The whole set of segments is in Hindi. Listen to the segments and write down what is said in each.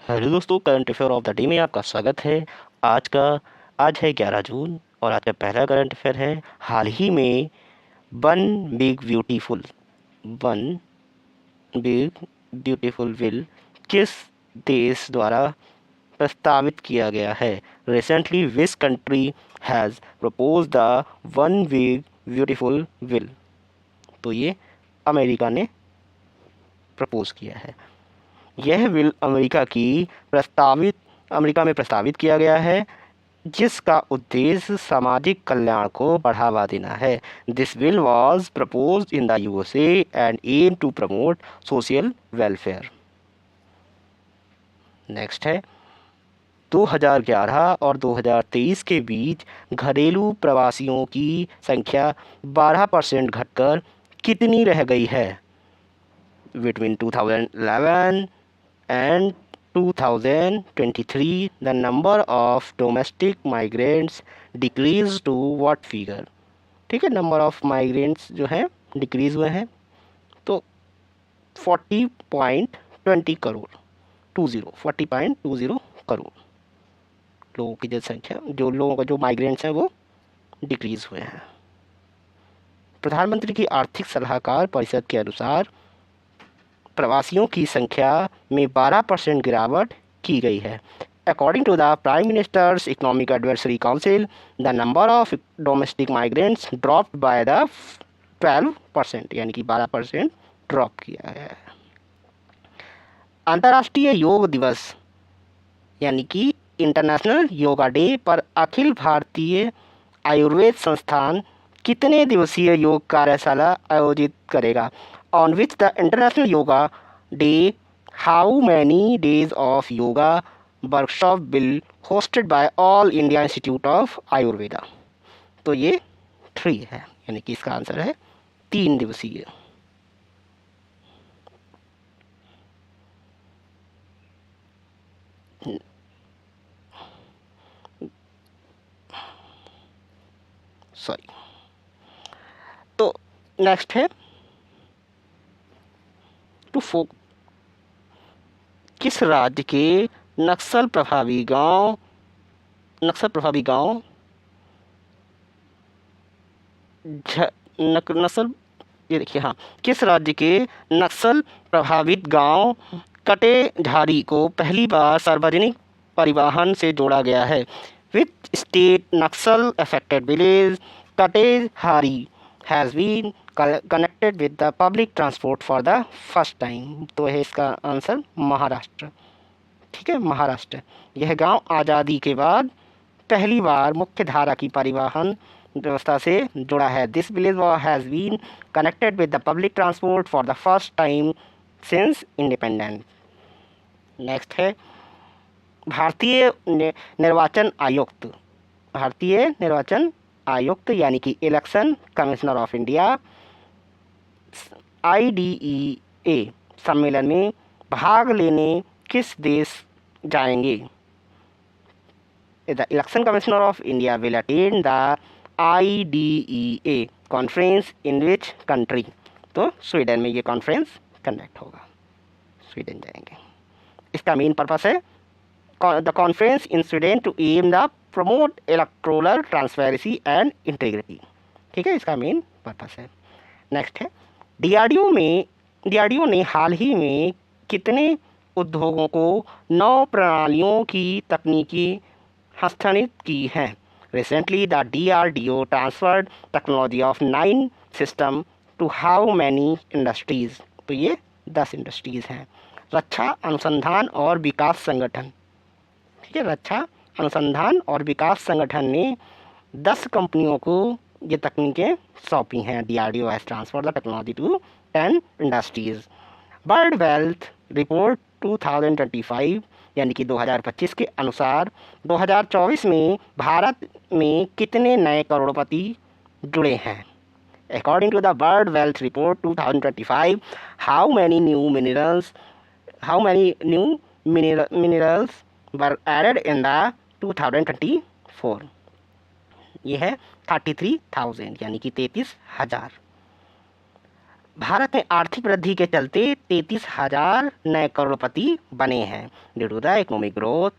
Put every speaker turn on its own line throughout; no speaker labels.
हेलो दोस्तों, current affair of the day में आपका स्वागत है। आज है 11 जून और आज का पहला करंट अफेयर है। हाल ही में one big beautiful one big beautiful bill किस देश द्वारा प्रस्तावित किया गया है? Recently which country has propose the one big beautiful bill? तो ये अमेरिका ने प्रपोज किया है। यह बिल अमेरिका में प्रस्तावित किया गया है, जिसका उद्देश्य सामाजिक कल्याण को बढ़ावा देना है। This bill was proposed in the USA and aim to promote social welfare. Next है, 2011 और 2023 के बीच घरेलू प्रवासियों की संख्या 12% घटकर कितनी रह गई है? Between 2011 and 2023, the number of domestic migrants decreased to what figure? ठीक है, नंबर ऑफ माइग्रेंट्स जो है डिक्रीज हुए हैं, तो 40.20 करोड़ 40.20 करोड़ लोगों की जनसंख्या, जो लोगों का जो माइग्रेंट्स हैं वो डिक्रीज हुए हैं। प्रधानमंत्री की आर्थिक सलाहकार परिषद के अनुसार प्रवासियों की संख्या में 12% गिरावट की गई है। According to the prime minister's economic advisory council, the number of domestic migrants dropped by the 12%, यानी कि 12% ड्रॉप किया है। अंतर्राष्ट्रीय योग दिवस यानी कि इंटरनेशनल योगा डे पर अखिल भारतीय आयुर्वेद संस्थान कितने दिवसीय योग कार्यशाला आयोजित करेगा? On which the international yoga day, how many days of yoga workshop will hosted by all India institute of Ayurveda? तो ये 3 है, यानी कि इसका आंसर है 3 दिवसीय। सॉरी। तो नेक्स्ट है, टू फोक किस राज्य के नक्सल प्रभावी गांव नक्सल ये देखिए, हाँ, किस राज्य के नक्सल प्रभावित गांव कटेझारी को पहली बार सार्वजनिक परिवहन से जोड़ा गया है? Which state Naxal affected village Katejhari has been connected with the public transport for the first time? तो है इसका आंसर महाराष्ट्र। ठीक है, महाराष्ट्र। यह गांव आज़ादी के बाद पहली बार मुख्य धारा की परिवहन व्यवस्था से जुड़ा है। This village has been connected with the public transport for the first time since independence. Next है, भारतीय निर्वाचन आयुक्त यानी कि election commissioner of India IDEA सम्मेलन में भाग लेने किस देश जाएंगे? The election commissioner of India will attend the IDEA conference in which country? तो स्वीडन में ये कॉन्फ्रेंस कंडक्ट होगा, स्वीडन जाएंगे। इसका मेन पर्पस है the conference in Sweden to aim the promote electoral transparency and integrity. ठीक है, इसका मेन पर्पस है। नेक्स्ट है, DRDO ने हाल ही में कितने उद्योगों को 9 प्रणालियों की तकनीकी हस्तांतरित की हैं? Recently the DRDO transferred technology of 9 system to how many industries? तो ये 10 इंडस्ट्रीज़ हैं। रक्षा अनुसंधान और विकास संगठन, ठीक है, रक्षा अनुसंधान और विकास संगठन ने 10 कंपनियों को ये तकनीकें सौंपी हैं। DRDO has transferred the technology to 10 industries. World wealth report 2025 यानी कि 2025 के अनुसार 2024 में भारत में कितने नए करोड़पति जुड़े हैं? According to the world wealth report 2025, how many new minerals were added in the 2024? ये है 33,000, यानी कि 33,000। भारत में आर्थिक वृद्धि के चलते 33,000 नए करोड़पति बने हैं। Due to the economic growth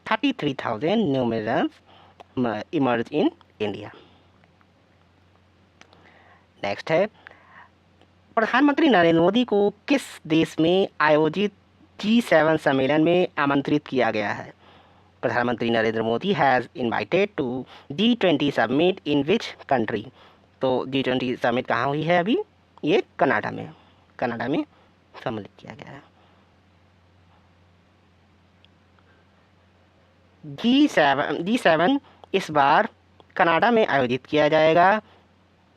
33,000 new millions emerge in India. Next है, प्रधानमंत्री नरेंद्र मोदी को किस देश में आयोजित G7 सम्मेलन में आमंत्रित किया गया है? प्रधानमंत्री Narendra Modi has invited to G20 summit in which country? तो G20 समिट कहाँ हुई है अभी? ये कनाडा में सम्मिलित किया गया है। G7 इस बार कनाडा में आयोजित किया जाएगा,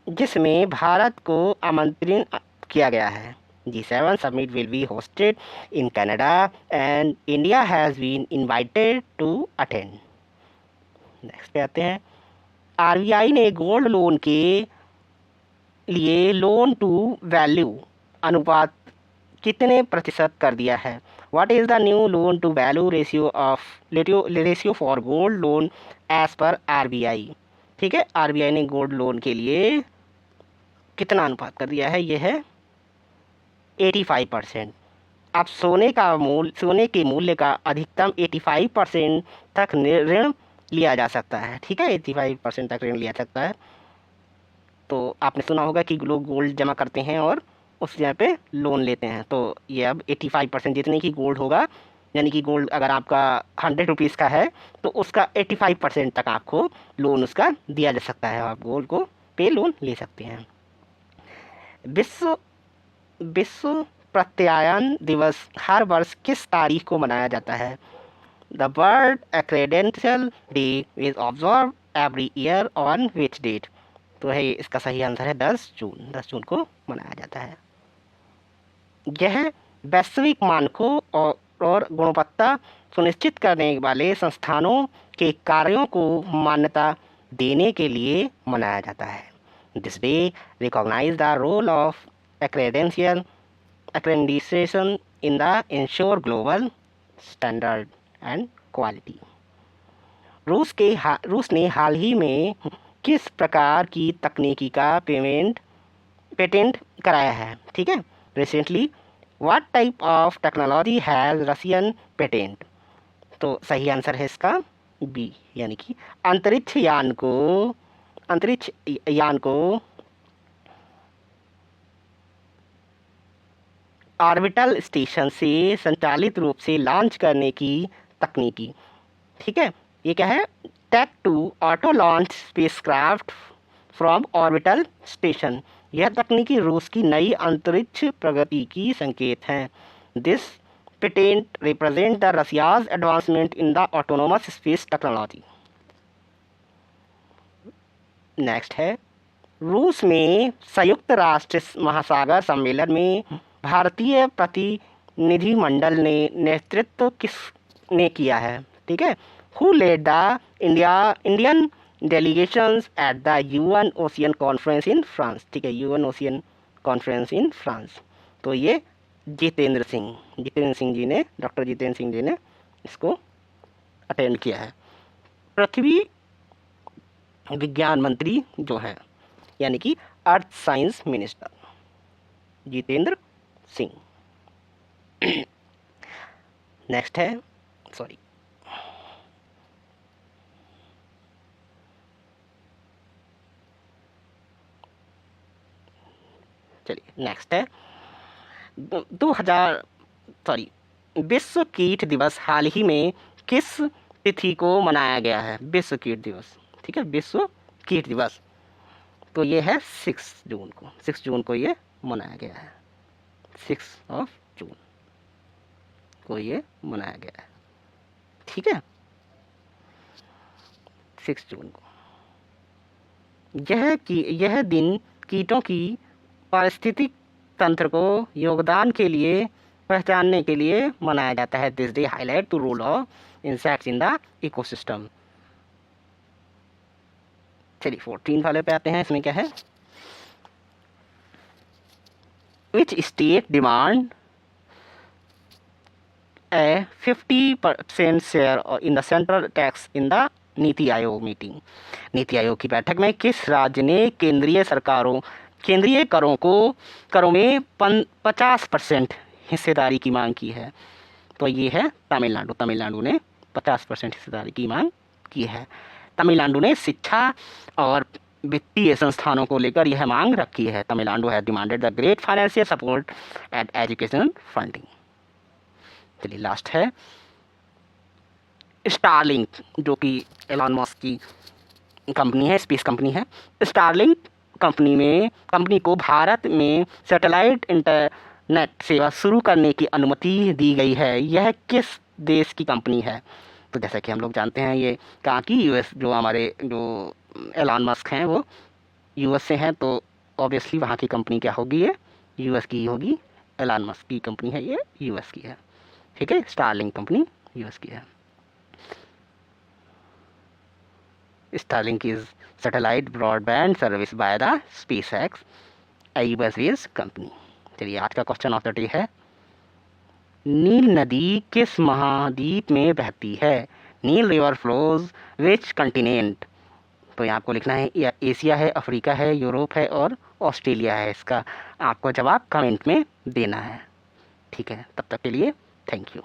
जिसमें भारत को आमंत्रित किया गया है। G7 summit will be hosted in Canada and India has been invited to attend. Next पे आते हैं, RBI ने गोल्ड लोन के लिए लोन टू वैल्यू अनुपात कितने प्रतिशत कर दिया है? What is the new loan to value ratio for gold loan as पर RBI? ठीक है, RBI ने गोल्ड लोन के लिए कितना अनुपात कर दिया है? ये है 85%। अब सोने के मूल्य का अधिकतम 85% तक ऋण लिया जा सकता है। ठीक है, 85% तक ऋण लिया सकता है। तो आपने सुना होगा कि लोग गोल्ड जमा करते हैं और उस जगह पे लोन लेते हैं। तो ये अब 85% जितने की गोल्ड होगा, यानी कि गोल्ड अगर आपका 100 रुपीज़ का है तो उसका 85% तक आपको लोन उसका दिया जा सकता है। आप गोल्ड को पे लोन ले सकते हैं। विश्व प्रत्यायन दिवस हर वर्ष किस तारीख को मनाया जाता है? The world accreditation day is observe every year on which date? तो है इसका सही आंसर है 10 जून को मनाया जाता है। यह वैश्विक मानकों और गुणवत्ता सुनिश्चित करने वाले संस्थानों के कार्यों को मान्यता देने के लिए मनाया जाता है। This day recognise the role of accreditation in the ensure global standard and quality. रूस ने हाल ही में किस प्रकार की तकनीकी का पेटेंट कराया है? ठीक है, recently what type of technology has Russian patent? तो सही आंसर है इसका बी, यानी कि अंतरिक्ष यान को ऑर्बिटल स्टेशन से संचालित रूप से लॉन्च करने की तकनीकी। ठीक है, ये क्या है? Take to auto launch spacecraft from orbital station. यह तकनीकी रूस की नई अंतरिक्ष प्रगति की संकेत है। This patent represent the Russia's advancement in the autonomous space technology. Next है, रूस में संयुक्त राष्ट्र महासागर सम्मेलन में भारतीय प्रतिनिधिमंडल ने नेतृत्व किसने किया है? ठीक है, who led the Indian delegations at the UN ocean conference in France? ठीक है, UN ocean conference in France. तो ये जितेंद्र सिंह जी ने, डॉक्टर जितेंद्र सिंह जी ने इसको अटेंड किया है। पृथ्वी विज्ञान मंत्री जो हैं, यानी कि earth science minister Jitendra Singh. Next है, सॉरी, चलिए नेक्स्ट है, 2000 विश्व कीट दिवस हाल ही में किस तिथि को मनाया गया है? विश्व कीट दिवस। ठीक है, विश्व कीट दिवस तो ये है 6 जून को ये मनाया गया है। 6 जून को ये मनाया गया है। ठीक है, 6 जून को यह दिन कीटों की पारिस्थितिक तंत्र को योगदान के लिए पहचानने के लिए मनाया जाता है। This day highlight the role of insects in the ecosystem. चलिए 14 वाले पे आते हैं। इसमें क्या है? Which state demand a 50% share in the central tax in the NITI Aayog meeting? NITI Aayog की बैठक में किस राज्य ने केंद्रीय सरकारों केंद्रीय करों में 50% हिस्सेदारी की मांग की है। तो ये है तमिलनाडु ने 50% हिस्सेदारी की मांग की है। तमिलनाडु ने शिक्षा और वित्तीय संस्थानों को लेकर यह मांग रखी है। Tamil Nadu has demanded the great financial support and education funding. चलिए लास्ट है स्टारलिंक, जो कि एलन मस्क की कंपनी है, स्पेस कंपनी है। स्टारलिंक कंपनी को भारत में सैटेलाइट इंटरनेट सेवा शुरू करने की अनुमति दी गई है। यह किस देश की कंपनी है? तो जैसा कि हम लोग जानते हैं ये कहाँ की, यूएस, जो हमारे जो एलन मस्क हैं वो यूएस से हैं, तो ऑब्वियसली वहाँ की कंपनी क्या होगी, ये यूएस की होगी। एलन मस्क की कंपनी है, ये यूएस की है। ठीक है, स्टारलिंक कंपनी यूएस की है। Starlink is satellite broadband service by the SpaceX, a US-based company। चलिए आज का क्वेश्चन ऑफ द डे है, नील नदी किस महाद्वीप में बहती है? नील रिवर फ्लोज विच कंटिनेंट? तो यहाँ आपको लिखना है, या एशिया है, अफ्रीका है, यूरोप है और ऑस्ट्रेलिया है। इसका आपको जवाब कमेंट में देना है। ठीक है, तब तक के लिए थैंक यू।